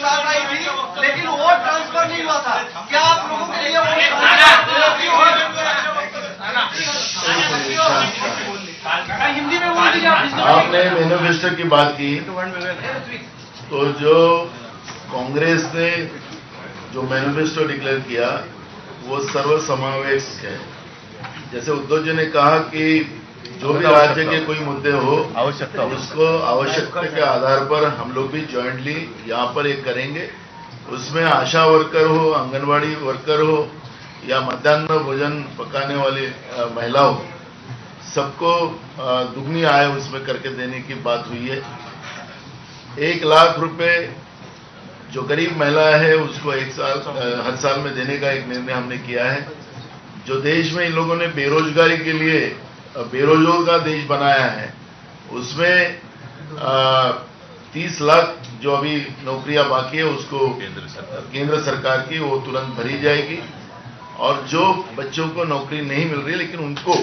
साथ आई थी, लेकिन वोट ट्रांसफर नहीं हुआ था। क्या आप लोगों के लिए हिंदी में बोल दीजिए। आपने मैनिफेस्टो की बात की, तो जो कांग्रेस ने जो मैनिफेस्टो डिक्लेयर किया वो सर्वसमावेश है। जैसे उद्धव जी ने कहा कि जो भी राज्य के कोई मुद्दे हो आवश्यकता उसको आवश्यकता के आधार पर हम लोग भी ज्वाइंटली यहाँ पर एक करेंगे। उसमें आशा वर्कर हो, आंगनवाड़ी वर्कर हो या मध्याह्न भोजन पकाने वाली महिला हो, सबको दुगनी आय उसमें करके देने की बात हुई है। 1 लाख रुपए जो गरीब महिला है उसको हर साल में देने का एक निर्णय हमने किया है। जो देश में इन लोगों ने बेरोजगारी के लिए बेरोजगार का देश बनाया है, उसमें 30 लाख जो अभी नौकरियां बाकी है उसको केंद्र सरकार की वो तुरंत भरी जाएगी। और जो बच्चों को नौकरी नहीं मिल रही लेकिन उनको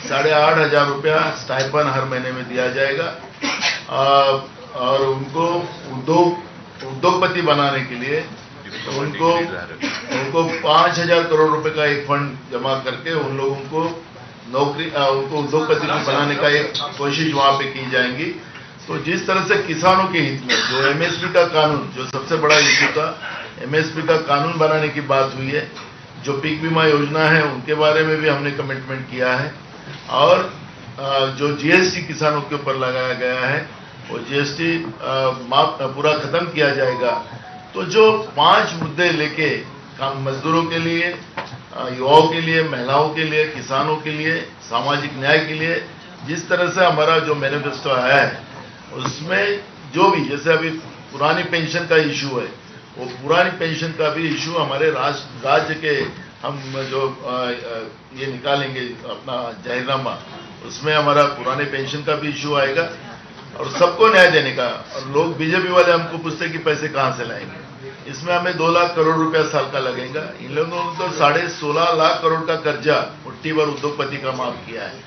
8,500 रुपया स्टाइपन हर महीने में दिया जाएगा। और उनको उद्योगपति बनाने के लिए उनको 5,000 करोड़ रुपए का एक फंड जमा करके उन लोगों को उनको उद्योगपति बनाने का एक कोशिश वहां पे की जाएंगी। तो जिस तरह से किसानों के हित में जो एमएसपी का कानून, जो सबसे बड़ा इश्यू था, एमएसपी का कानून बनाने की बात हुई है। जो पीक बीमा योजना है उनके बारे में भी हमने कमिटमेंट किया है। और जो जीएसटी किसानों के ऊपर लगाया गया है वो जीएसटी पूरा खत्म किया जाएगा। तो जो 5 मुद्दे लेके काम मजदूरों के लिए, युवाओं के लिए, महिलाओं के लिए, किसानों के लिए, सामाजिक न्याय के लिए जिस तरह से हमारा जो मैनिफेस्टो आया है उसमें जो भी, जैसे अभी पुरानी पेंशन का इशू है, वो पुरानी पेंशन का भी इशू हमारे राज्य के हम जो ये निकालेंगे अपना जाहिरनामा, उसमें हमारा पुराने पेंशन का भी इशू आएगा और सबको न्याय देने का। और लोग बीजेपी वाले हमको पूछते कि पैसे कहां से लाएंगे, इसमें हमें 2 लाख करोड़ रुपया साल का लगेगा। इन लोगों ने तो 16.5 लाख करोड़ का कर्जा मुट्ठी भर उद्योगपति का माफ किया है।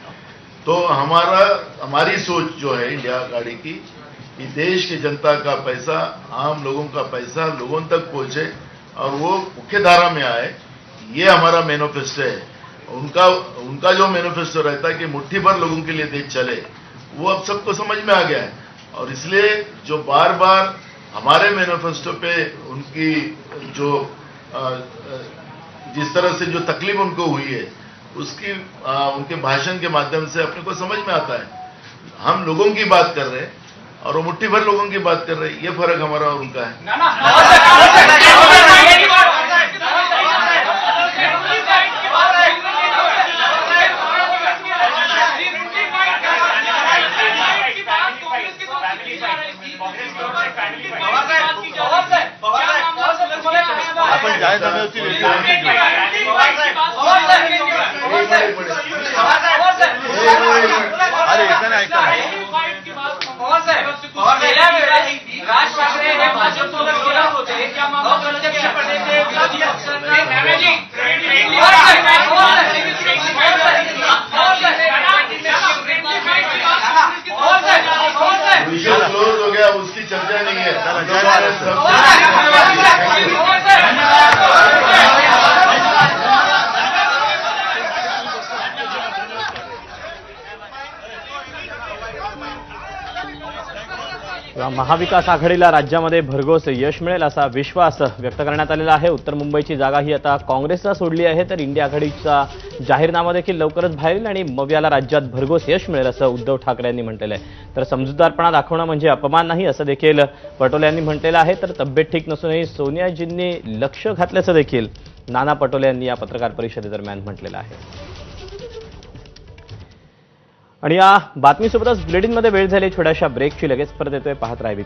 तो हमारी सोच जो है इंडिया गाड़ी की, कि देश की जनता का पैसा, आम लोगों का पैसा लोगों तक पहुंचे और वो मुख्य धारा में आए, ये हमारा मैनिफेस्टो है। उनका जो मैनिफेस्टो रहता है कि मुट्ठी भर लोगों के लिए देश चले, वो अब सबको समझ में आ गया है। और इसलिए जो बार बार हमारे मैनिफेस्टो पे उनकी जो जिस तरह से जो तकलीफ उनको हुई है उसकी उनके भाषण के माध्यम से अपने को समझ में आता है। हम लोगों की बात कर रहे हैं और वो मुट्ठी भर लोगों की बात कर रहे हैं, ये फर्क हमारा और उनका है। आपण जाहीरनाम्याची अरे राज ठाकरे हे भाजपसोबत गेला होते, अप्रत्यक्षपणे ते विरोधी विषय क्लोज हो गया, उसकी चर्चा नहीं है। महाविकास आघाडीला राज्यामध्ये भरघोस यश मिळेल असा विश्वास व्यक्त करण्यात आलेला आहे। उत्तर मुंबईची जागा ही आता काँग्रेसला सोडली आहे, तर इंडिया आघाडीचा जाहीरनामा देखील लवकरच बाहेर येईल आणि मग याला राज्यात भरघोस यश मिळेल असं उद्धव ठाकरे यांनी म्हटलेलं आहे। तर समजूतदारपणा दाखवणं म्हणजे अपमान नाही असं देखील पटोले यांनी म्हटलेलं आहे। तर तब्येत ठीक नसूनही सोनियाजींनी लक्ष घातल्याचं देखील नाना पटोले यांनी या पत्रकार परिषदेदरम्यान म्हटलेलं आहे। आणि या बातमीसोबतच बुलेटिनमध्ये वेळ झाली छोट्याशा ब्रेकची, लगेच परत येतोय, पाहत राहावे।